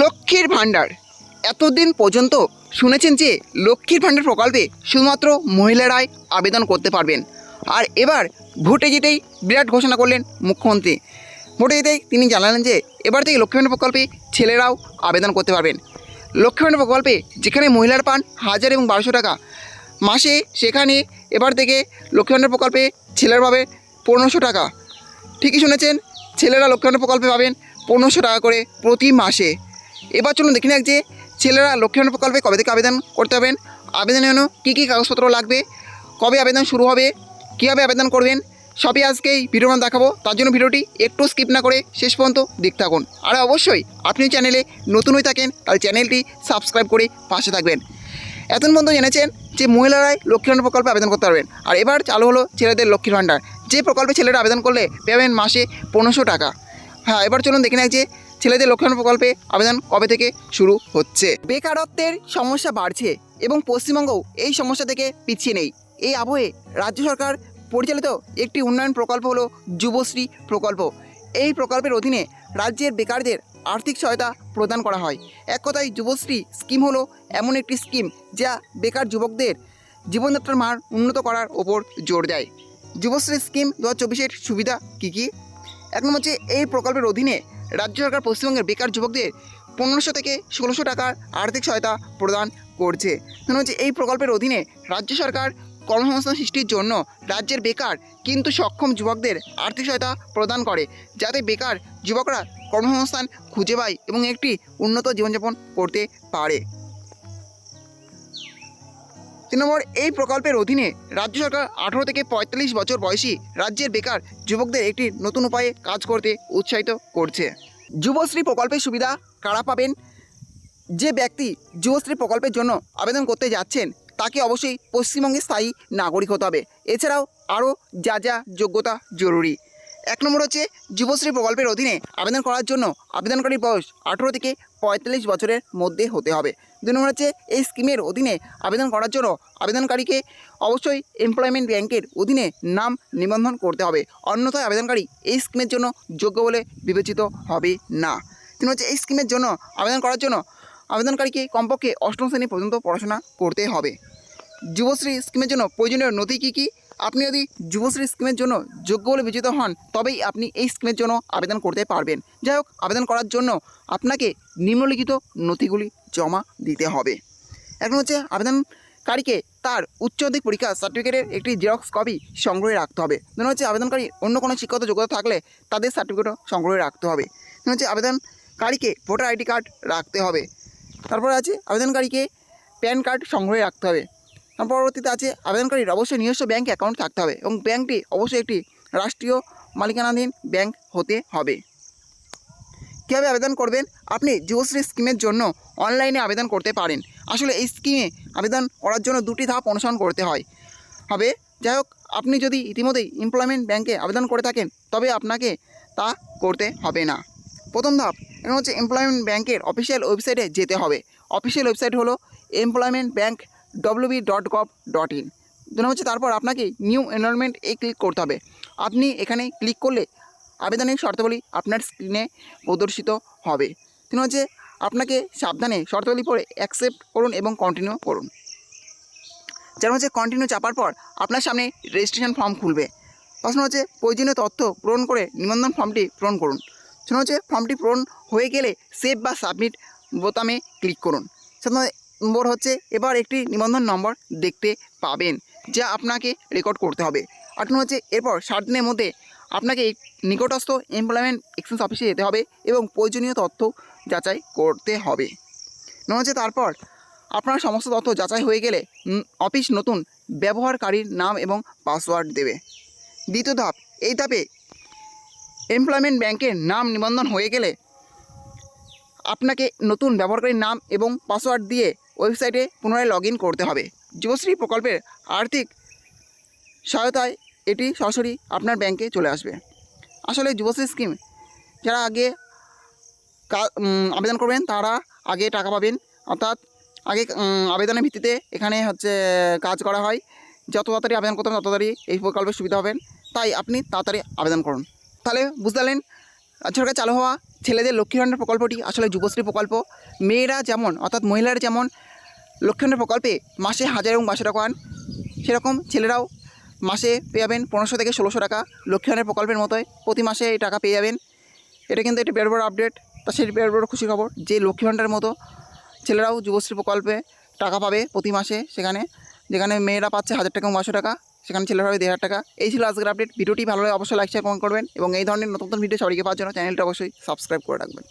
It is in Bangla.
লক্ষ্মীর ভাণ্ডার। এতদিন পর্যন্ত শুনেছেন যে লক্ষ্মীর ভাণ্ডার প্রকল্পে শুধুমাত্র মহিলারাই আবেদন করতে পারবেন। আর এবার ভোটে জিতেই বিরাট ঘোষণা করলেন মুখ্যমন্ত্রী। ভোটে জিতেই তিনি জানালেন যে এবার থেকে লক্ষ্মী ভাণ্ডার প্রকল্পে ছেলেরাও আবেদন করতে পারবেন। লক্ষ্মী ভাণ্ডার প্রকল্পে যেখানে মহিলার পান 1000 এবং 1200 টাকা মাসে, সেখানে এবার থেকে লক্ষ্মী ভাণ্ডার প্রকল্পে ছেলেরা পাবে 1500 টাকা। ঠিকই শুনেছেন, ছেলেরা লক্ষ্মী ভাণ্ডার প্রকল্পে পাবেন 1500 টাকা করে প্রতি মাসে। এবার চলুন দেখে নিক যে ছেলেরা লক্ষ্মী ভাণ্ডার প্রকল্পে কবে থেকে আবেদন করতে পারবেন, আবেদনের জন্য কী কী কাগজপত্র লাগবে, কবে আবেদন শুরু হবে, কীভাবে আবেদন করবেন, সবই আজকে এই ভিডিওর মধ্যে দেখাবো। তার জন্য ভিডিওটি একটু স্কিপ না করে শেষ পর্যন্ত দেখতে থাকুন। আর অবশ্যই আপনি চ্যানেলে নতুন হয়ে থাকেন তাহলে চ্যানেলটি সাবস্ক্রাইব করে পাশে থাকবেন। এতদিন পর্যন্ত জেনেছেন যে মহিলারাই লক্ষ্মী ভাণ্ডার প্রকল্পে আবেদন করতে পারবেন, আর এবার চালু হলো ছেলেদের লক্ষ্মীর ভাণ্ডার, যে প্রকল্পে ছেলেরা আবেদন করলে পাবেন মাসে 1500 টাকা। হ্যাঁ, এবার চলুন দেখে নেক যে ছেলেদের লক্ষ্মী ভাণ্ডার প্রকল্পে আবেদন কবে থেকে শুরু হচ্ছে। বেকারত্বের সমস্যা বাড়ছে এবং পশ্চিমবঙ্গও এই সমস্যা থেকে পিছিয়ে নেই। এই আবহে রাজ্য সরকার পরিচালিত একটি উন্নয়ন প্রকল্প হলো যুবশ্রী প্রকল্প। এই প্রকল্পের অধীনে রাজ্যের বেকারদের আর্থিক সহায়তা প্রদান করা হয়। এক কথায় যুবশ্রী স্কিম হলো এমন একটি স্কিম যা বেকার যুবকদের জীবনযাত্রার মান উন্নত করার ওপর জোর দেয়। যুবশ্রী স্কিম 2024-এর সুবিধা কী কী? এক নম্বর হচ্ছে এই প্রকল্পের অধীনে রাজ্য সরকার পশ্চিমবঙ্গের বেকার যুবকদের 1500 থেকে 1600 টাকার আর্থিক সহায়তা প্রদান করছে। হচ্ছে এই প্রকল্পের অধীনে রাজ্য সরকার কর্মসংস্থান সৃষ্টির জন্য রাজ্যের বেকার কিন্তু সক্ষম যুবকদের আর্থিক সহায়তা প্রদান করে, যাতে বেকার যুবকরা কর্মসংস্থান খুঁজে পায় এবং একটি উন্নত জীবনযাপন করতে পারে। 3 নম্বর, এই প্রকল্পের অধীনে রাজ্য সরকার 18 থেকে 45 বছর বয়সী রাজ্যের বেকার যুবকদের একটি নতুন উপায়ে কাজ করতে উৎসাহিত করছে। যুবশ্রী প্রকল্পের সুবিধা কারা পাবেন? যে ব্যক্তি যুবশ্রী প্রকল্পের জন্য আবেদন করতে যাচ্ছেন তাকে অবশ্যই পশ্চিমবঙ্গের স্থায়ী নাগরিক হতে হবে। এছাড়াও আরও যা যা যোগ্যতা জরুরি। 1 নম্বর হচ্ছে যুবশ্রী প্রকল্পের অধীনে আবেদন করার জন্য আবেদনকারীর বয়স 18 থেকে 45 বছরের মধ্যে হতে হবে। 2 নম্বর হচ্ছে এই স্কিমের অধীনে আবেদন করার জন্য আবেদনকারীকে অবশ্যই এমপ্লয়মেন্ট ব্যাংকের অধীনে নাম নিবন্ধন করতে হবে, অন্যথায় আবেদনকারী এই স্কিমের জন্য যোগ্য বলে বিবেচিত হবে না। 3 হচ্ছে এই স্কিমের জন্য আবেদন করার জন্য আবেদনকারীকে কমপক্ষে 8ম শ্রেণী পর্যন্ত পড়াশোনা করতে হবে। যুবশ্রী স্কিমের জন্য প্রয়োজনীয় নথি কী কী? আপনি যদি যুবশ্রী স্কিমের জন্য যোগ্য বলে বিবেচিত হন তবেই আপনি এই স্কিমের জন্য আবেদন করতে পারবেন। যাই হোক, আবেদন করার জন্য আপনাকে নিম্নলিখিত নথিগুলি জমা দিতে হবে। এখন হচ্ছে আবেদনকারীকে তার উচ্চ মাধ্যমিক পরীক্ষা সার্টিফিকেটের একটি জেরক্স কপি সংগ্রহে রাখতে হবে। ধরুন হচ্ছে আবেদনকারী অন্য কোনো শিক্ষাগত যোগ্যতা থাকলে তাদের সার্টিফিকেটও সংগ্রহে রাখতে হবে। ধরুন হচ্ছে আবেদনকারীকে ভোটার আইডি কার্ড রাখতে হবে। তারপরে আছে আবেদনকারীকে প্যান কার্ড সংগ্রহে রাখতে হবে। পরবর্তীতে আছে আবেদনকারীর অবশ্যই নিজস্ব ব্যাঙ্ক অ্যাকাউন্ট থাকতে হবে এবং ব্যাঙ্কটি অবশ্যই একটি রাষ্ট্রীয় মালিকানাধীন ব্যাঙ্ক হতে হবে। কীভাবে আবেদন করবেন? আপনি যুবশ্রী স্কিমের জন্য অনলাইনে আবেদন করতে পারেন। আসলে এই স্কিমে আবেদন করার জন্য 2টি ধাপ অনুসরণ করতে হবে। যাই হোক, আপনি যদি ইতিমধ্যেই এমপ্লয়মেন্ট ব্যাঙ্কে আবেদন করে থাকেন তবে আপনাকে তা করতে হবে না। প্রথম ধাপ এবং হচ্ছে এমপ্লয়মেন্ট ব্যাঙ্কের অফিসিয়াল ওয়েবসাইটে যেতে হবে। অফিসিয়াল ওয়েবসাইট হলো employmentbank.wb.gov.in। হচ্ছে তারপর আপনাকে নিউ এনরোলমেন্ট ক্লিক করতে হবে। আপনি এখানে ক্লিক করলে আবেদনের শর্তাবলী আপনার স্ক্রিনে প্রদর্শিত হবে। হচ্ছে আপনাকে সাবধানে শর্তাবলী পড়ে অ্যাকসেপ্ট করুন এবং কন্টিনিউ করুন। যেমন হচ্ছে কন্টিনিউ চাপার পর আপনার সামনে রেজিস্ট্রেশন ফর্ম খুলবে। প্রশ্ন হচ্ছে প্রয়োজনীয় তথ্য পূরণ করে নিবন্ধন ফর্মটি পূরণ করুন। হচ্ছে ফর্মটি পূরণ হয়ে গেলে সেভ বা সাবমিট বোতামে ক্লিক করুন। 7 নম্বর হচ্ছে এবার একটি নিবন্ধন নম্বর দেখতে পাবেন যা আপনাকে রেকর্ড করতে হবে। 8 নম্বর হচ্ছে এরপর 7 দিনের মধ্যে আপনাকে নিকটস্থ এমপ্লয়মেন্ট এক্সচেঞ্জ অফিসে যেতে হবে এবং প্রয়োজনীয় তথ্য যাচাই করতে হবে। 9 হচ্ছে তারপর আপনার সমস্ত তথ্য যাচাই হয়ে গেলে অফিস নতুন ব্যবহারকারীর নাম এবং পাসওয়ার্ড দেবে। দ্বিতীয় ধাপ, এই ধাপে এমপ্লয়মেন্ট ব্যাংকের নাম নিবন্ধন হয়ে গেলে আপনাকে নতুন ব্যবহারকারীর নাম এবং পাসওয়ার্ড দিয়ে ওয়েবসাইটে পুনরায় লগ ইন করতে হবে। যুবশ্রী প্রকল্পের আর্থিক সহায়তায় এটি সরাসরি আপনার ব্যাংকে চলে আসবে। আসলে যুবশ্রী স্কিম যারা আগে আবেদন করবেন তারা আগে টাকা পাবেন, অর্থাৎ আগে আবেদনের ভিত্তিতে এখানে হচ্ছে কাজ করা হয়। যত তাড়াতাড়ি আবেদন করতে তত তাড়াতাড়ি এই প্রকল্পের সুবিধা হবেন, তাই আপনি তাড়াতাড়ি আবেদন করুন। তাহলে বুঝতে পারলেন রাজ্য সরকার চালু হওয়া ছেলেদের লক্ষ্মীর ভাণ্ডার প্রকল্পটি আসলে যুবশ্রী প্রকল্প। মেয়েরা যেমন অর্থাৎ মহিলারা যেমন লক্ষ্মীর ভাণ্ডার প্রকল্পে মাসে 1000 এবং 1200 টাকা পান, সেরকম ছেলেরাও মাসে পেয়ে যাবেন 1500 থেকে 1600 টাকা। লক্ষ্মীর ভাণ্ডার প্রকল্পের মতোই প্রতি মাসে এই টাকা পেয়ে যাবেন। এটা কিন্তু একটি বিরাট বড় আপডেট। তা সেই বিরাট বড় খুশি খবর যে লক্ষ্মী ভাণ্ডারের মতো ছেলেরাও যুবশ্রী প্রকল্পে টাকা পাবে প্রতি মাসে, যেখানে মেয়েরা পাচ্ছে 1000 টাকা এবং 1200 টাকা, সেখানে ছেলেরা পাবে 1500 টাকা। এই ছিল আজকের আপডেট। ভিডিওটি ভালো লাগে অবশ্যই লাইক শেয়ার কমেন্ট করবেন এবং এই ধরনের নতুন নতুন ভিডিও সবাইকে পাওয়ার জন্য চ্যানেলটা অবশ্যই সাবস্ক্রাইব করে রাখবেন।